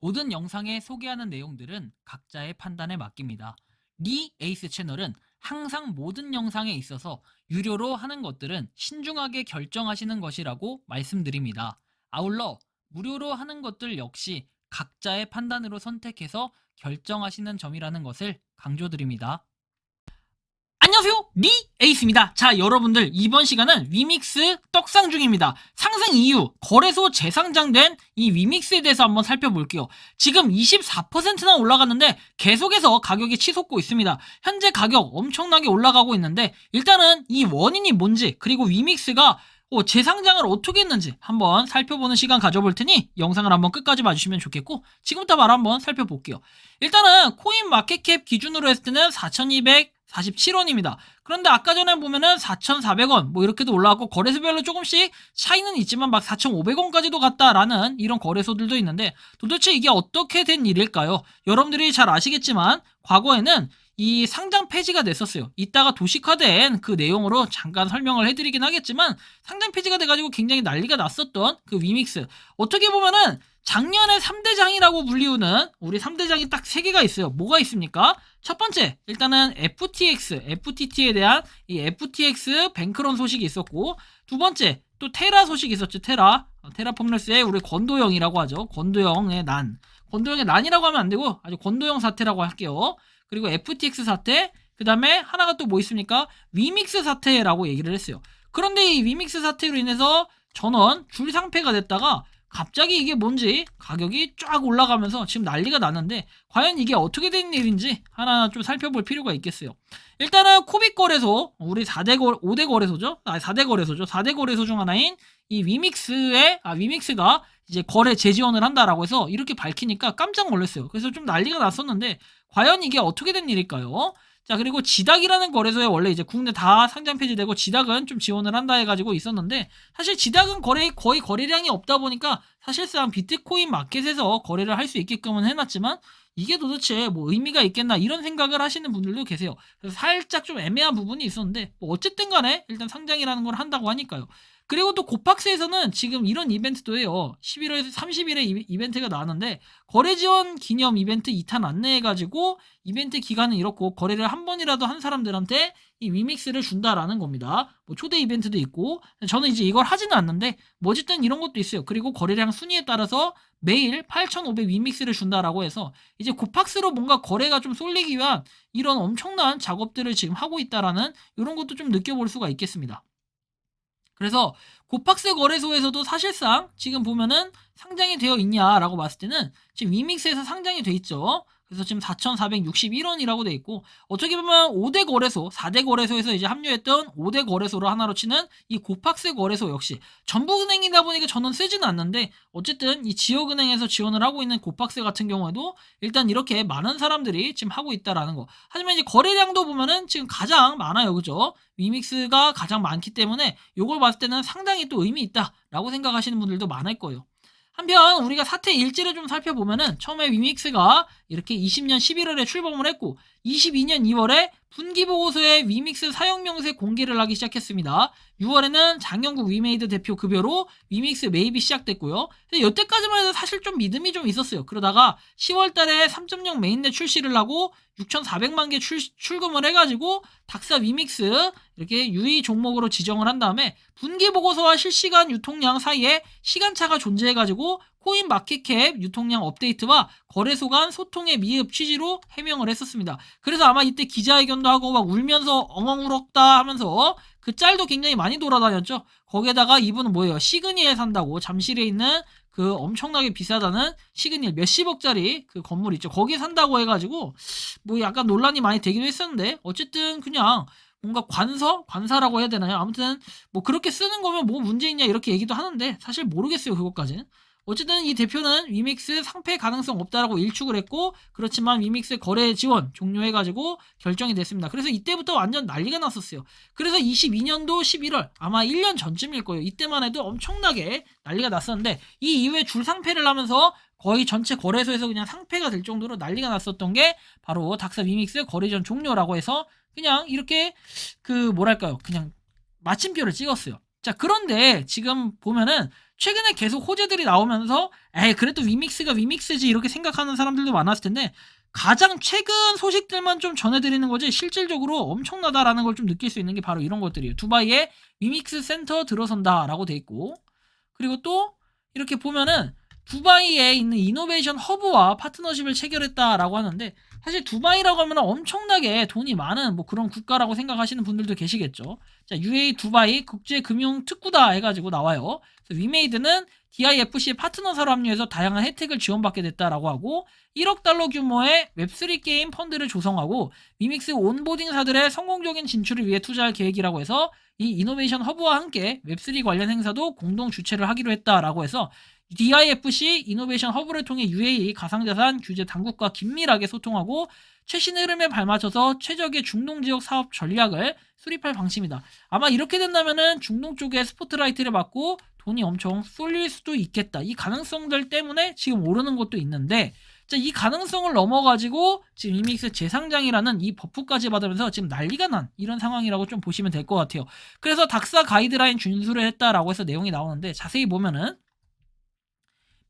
모든 영상에 소개하는 내용들은 각자의 판단에 맡깁니다. 리 에이스 채널은 항상 모든 영상에 있어서 유료로 하는 것들은 신중하게 결정하시는 것이라고 말씀드립니다. 아울러 무료로 하는 것들 역시 각자의 판단으로 선택해서 결정하시는 점이라는 것을 강조드립니다. 안녕하세요, 리 에이스입니다. 자, 여러분들, 이번 시간은 위믹스 떡상 중입니다. 상승 이유, 거래소 재상장된 이 위믹스에 대해서 한번 살펴볼게요. 지금 24%나 올라갔는데 계속해서 가격이 치솟고 있습니다. 현재 가격 엄청나게 올라가고 있는데, 일단은 이 원인이 뭔지, 그리고 위믹스가 재상장을 어떻게 했는지 한번 살펴보는 시간 가져볼 테니 영상을 한번 끝까지 봐주시면 좋겠고, 지금부터 바로 한번 살펴볼게요. 일단은 코인 마켓캡 기준으로 했을 때는 4,247원입니다. 그런데 아까 전에 보면은 4,400원 뭐 이렇게도 올라왔고, 거래소별로 조금씩 차이는 있지만 막 4,500원까지도 갔다라는 이런 거래소들도 있는데, 도대체 이게 어떻게 된 일일까요? 여러분들이 잘 아시겠지만 과거에는 이 상장 폐지가 됐었어요. 이따가 도식화된 그 내용으로 잠깐 설명을 해드리긴 하겠지만, 상장 폐지가 돼가지고 굉장히 난리가 났었던 그 위믹스, 어떻게 보면은 작년에 3대장이라고 불리우는 우리 3대장이 딱 3개가 있어요. 뭐가 있습니까? 첫 번째, 일단은 FTX, FTT에 대한 이 FTX 뱅크런 소식이 있었고, 두 번째, 또 테라 소식이 있었죠. 테라폼레스의 우리 권도영이라고 하죠. 권도영의 난. 권도영의 난이라고 하면 안 되고 아주 권도영 사태라고 할게요. 그리고 FTX 사태, 그 다음에 하나가 또 뭐 있습니까? 위믹스 사태라고 얘기를 했어요. 그런데 이 위믹스 사태로 인해서 전원 줄상패가 됐다가 갑자기 이게 뭔지 가격이 쫙 올라가면서 지금 난리가 나는데, 과연 이게 어떻게 된 일인지 하나 좀 살펴볼 필요가 있겠어요. 일단은 코빅 거래소, 우리 5대 거래소죠? 4대 거래소죠. 4대 거래소 중 하나인 이 위믹스가 이제 거래 재지원을 한다라고 해서 이렇게 밝히니까 깜짝 놀랐어요. 그래서 좀 난리가 났었는데, 과연 이게 어떻게 된 일일까요? 자, 그리고 지닥이라는 거래소에 원래 이제 국내 다 상장 폐지되고 지닥은 좀 지원을 한다 해가지고 있었는데, 사실 지닥은 거의 거래량이 없다 보니까 사실상 비트코인 마켓에서 거래를 할 수 있게끔은 해놨지만, 이게 도대체 뭐 의미가 있겠나 이런 생각을 하시는 분들도 계세요. 그래서 살짝 좀 애매한 부분이 있었는데, 뭐 어쨌든 간에 일단 상장이라는 걸 한다고 하니까요. 그리고 또 고팍스에서는 지금 이런 이벤트도 해요. 11월에서 30일에 이벤트가 나왔는데, 거래 지원 기념 이벤트 2탄 안내해가지고 이벤트 기간은 이렇고, 거래를 한 번이라도 한 사람들한테 이 위믹스를 준다라는 겁니다. 뭐 초대 이벤트도 있고, 저는 이제 이걸 하지는 않는데 뭐 어쨌든 이런 것도 있어요. 그리고 거래량 순위에 따라서 매일 8,500 위믹스를 준다라고 해서 이제 고팍스로 뭔가 거래가 좀 쏠리기 위한 이런 엄청난 작업들을 지금 하고 있다라는 이런 것도 좀 느껴볼 수가 있겠습니다. 그래서 고팍스 거래소에서도 사실상 지금 보면은 상장이 되어 있냐라고 봤을 때는 지금 위믹스에서 상장이 돼 있죠. 그래서 지금 4,461원이라고 돼 있고, 어떻게 보면 5대 거래소, 4대 거래소에서 이제 합류했던 5대 거래소로 하나로 치는 이 고팍스 거래소 역시 전북은행이다 보니까 저는 쓰지는 않는데, 어쨌든 이 지역은행에서 지원을 하고 있는 고팍스 같은 경우에도 일단 이렇게 많은 사람들이 지금 하고 있다라는 거. 하지만 이제 거래량도 보면은 지금 가장 많아요. 그죠? 위믹스가 가장 많기 때문에 이걸 봤을 때는 상당히 또 의미 있다라고 생각하시는 분들도 많을 거예요. 한편 우리가 사태 일지를 좀 살펴보면은, 처음에 위믹스가 이렇게 20년 11월에 출범을 했고, 22년 2월에 분기보고서에 위믹스 사용명세 공개를 하기 시작했습니다. 6월에는 장영국 위메이드 대표 급여로 위믹스 매입이 시작됐고요. 근데 여태까지만 해도 사실 좀 믿음이 좀 있었어요. 그러다가 10월달에 3.0 메인넷 출시를 하고 6,400만 개 출금을 해가지고 닥사 위믹스 이렇게 유의 종목으로 지정을 한 다음에, 분기보고서와 실시간 유통량 사이에 시간차가 존재해가지고 코인 마켓캡 유통량 업데이트와 거래소 간 소통의 미흡 취지로 해명을 했었습니다. 그래서 아마 이때 기자회견도 하고 막 울면서 엉엉 울었다 하면서 그 짤도 굉장히 많이 돌아다녔죠. 거기에다가 이분은 뭐예요? 시그니엘 산다고, 잠실에 있는 그 엄청나게 비싸다는 시그니엘 몇십억짜리 그 건물 있죠. 거기 산다고 해가지고 뭐 약간 논란이 많이 되기도 했었는데, 어쨌든 그냥 뭔가 관사라고 해야 되나요? 아무튼 뭐 그렇게 쓰는 거면 뭐 문제 있냐 이렇게 얘기도 하는데, 사실 모르겠어요, 그것까지는. 어쨌든 이 대표는 위믹스 상패 가능성 없다라고 일축을 했고, 그렇지만 위믹스 거래 지원 종료해가지고 결정이 됐습니다. 그래서 이때부터 완전 난리가 났었어요. 그래서 22년도 11월, 아마 1년 전쯤일 거예요. 이때만 해도 엄청나게 난리가 났었는데, 이 이후에 줄 상패를 하면서 거의 전체 거래소에서 그냥 상패가 될 정도로 난리가 났었던 게 바로 닥사 위믹스 거래 지원 종료라고 해서 그냥 이렇게 그 뭐랄까요, 그냥 마침표를 찍었어요. 자, 그런데 지금 보면은 최근에 계속 호재들이 나오면서 에이, 그래도 위믹스가 위믹스지 이렇게 생각하는 사람들도 많았을 텐데 가장 최근 소식들만 좀 전해드리는 거지 실질적으로 엄청나다라는 걸 좀 느낄 수 있는 게 바로 이런 것들이에요. 두바이에 위믹스 센터 들어선다라고 돼 있고, 그리고 또 이렇게 보면은 두바이에 있는 이노베이션 허브와 파트너십을 체결했다라고 하는데, 사실 두바이라고 하면 엄청나게 돈이 많은 뭐 그런 국가라고 생각하시는 분들도 계시겠죠. 자, UAE 두바이 국제금융특구다 해가지고 나와요. 그래서 위메이드는 DIFC의 파트너사로 합류해서 다양한 혜택을 지원받게 됐다라고 하고, 1억 달러 규모의 웹3 게임 펀드를 조성하고 위믹스 온보딩사들의 성공적인 진출을 위해 투자할 계획이라고 해서 이 이노베이션 허브와 함께 웹3 관련 행사도 공동 주최를 하기로 했다라고 해서 DIFC 이노베이션 허브를 통해 UAE 가상자산 규제 당국과 긴밀하게 소통하고 최신 흐름에 발맞춰서 최적의 중동 지역 사업 전략을 수립할 방침이다. 아마 이렇게 된다면은 중동 쪽에 스포트라이트를 받고 돈이 엄청 쏠릴 수도 있겠다. 이 가능성들 때문에 지금 오르는 것도 있는데, 자, 이 가능성을 넘어가지고 지금 이믹스 재상장이라는 이 버프까지 받으면서 지금 난리가 난 이런 상황이라고 좀 보시면 될 것 같아요. 그래서 닥사 가이드라인 준수를 했다라고 해서 내용이 나오는데, 자세히 보면은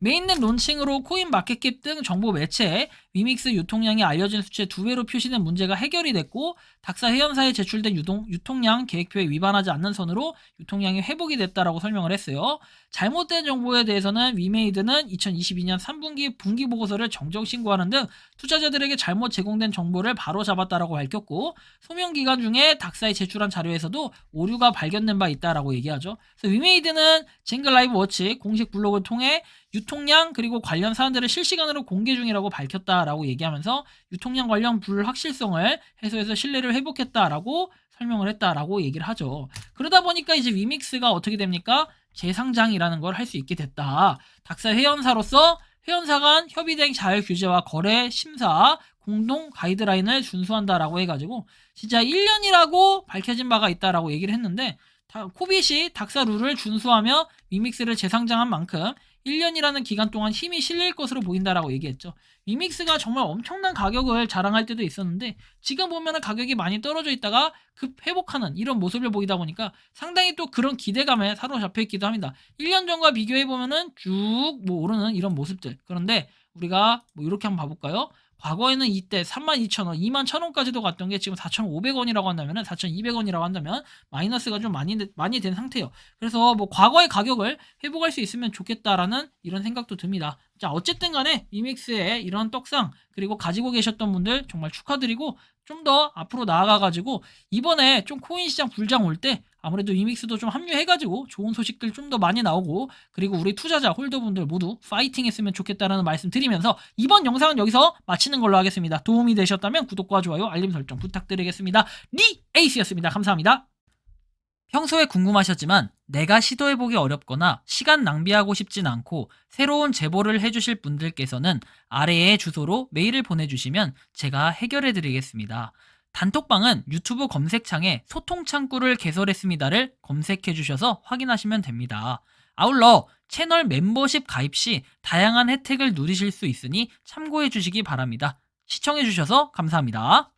메인넷 론칭으로 코인 마켓캡 등 정보 매체에 위믹스 유통량이 알려진 수치의 2배로 표시된 문제가 해결이 됐고, 닥사 회원사에 제출된 유통량 계획표에 위반하지 않는 선으로 유통량이 회복이 됐다라고 설명을 했어요. 잘못된 정보에 대해서는 위메이드는 2022년 3분기 분기 보고서를 정정 신고하는 등 투자자들에게 잘못 제공된 정보를 바로 잡았다라고 밝혔고, 소명 기간 중에 닥사에 제출한 자료에서도 오류가 발견된 바 있다라고 얘기하죠. 그래서 위메이드는 쟁글 라이브 워치 공식 블로그를 통해 유통량 그리고 관련 사안들을 실시간으로 공개 중이라고 밝혔다라고 얘기하면서 유통량 관련 불확실성을 해소해서 신뢰를 회복했다라고 설명을 했다라고 얘기를 하죠. 그러다 보니까 이제 위믹스가 어떻게 됩니까? 재상장이라는 걸 할 수 있게 됐다. 닥사 회원사로서 회원사 간 협의된 자율 규제와 거래 심사 공동 가이드라인을 준수한다라고 해가지고 진짜 1년이라고 밝혀진 바가 있다라고 얘기를 했는데, 코빗이 닥사 룰을 준수하며 위믹스를 재상장한 만큼 1년이라는 기간 동안 힘이 실릴 것으로 보인다라고 얘기했죠. 위믹스가 정말 엄청난 가격을 자랑할 때도 있었는데 지금 보면은 가격이 많이 떨어져 있다가 급 회복하는 이런 모습을 보이다 보니까 상당히 또 그런 기대감에 사로잡혀 있기도 합니다. 1년 전과 비교해 보면은 쭉 뭐 오르는 이런 모습들. 그런데 우리가 뭐 이렇게 한번 봐볼까요? 과거에는 이때 32,000원, 21,000원까지도 갔던 게 지금 4,500원이라고 한다면, 4,200원이라고 한다면 마이너스가 좀 많이 된 상태예요. 그래서 뭐 과거의 가격을 회복할 수 있으면 좋겠다라는 이런 생각도 듭니다. 자, 어쨌든 간에 위믹스의 이런 떡상 그리고 가지고 계셨던 분들 정말 축하드리고, 좀 더 앞으로 나아가가지고 이번에 좀 코인 시장 불장 올 때 아무래도 위믹스도 좀 합류해가지고 좋은 소식들 좀 더 많이 나오고, 그리고 우리 투자자 홀더분들 모두 파이팅 했으면 좋겠다라는 말씀 드리면서 이번 영상은 여기서 마치는 걸로 하겠습니다. 도움이 되셨다면 구독과 좋아요 알림 설정 부탁드리겠습니다. 리 에이스였습니다. 감사합니다. 평소에 궁금하셨지만 내가 시도해보기 어렵거나 시간 낭비하고 싶진 않고 새로운 제보를 해주실 분들께서는 아래의 주소로 메일을 보내주시면 제가 해결해드리겠습니다. 단톡방은 유튜브 검색창에 소통창구를 개설했습니다를 검색해주셔서 확인하시면 됩니다. 아울러 채널 멤버십 가입 시 다양한 혜택을 누리실 수 있으니 참고해주시기 바랍니다. 시청해주셔서 감사합니다.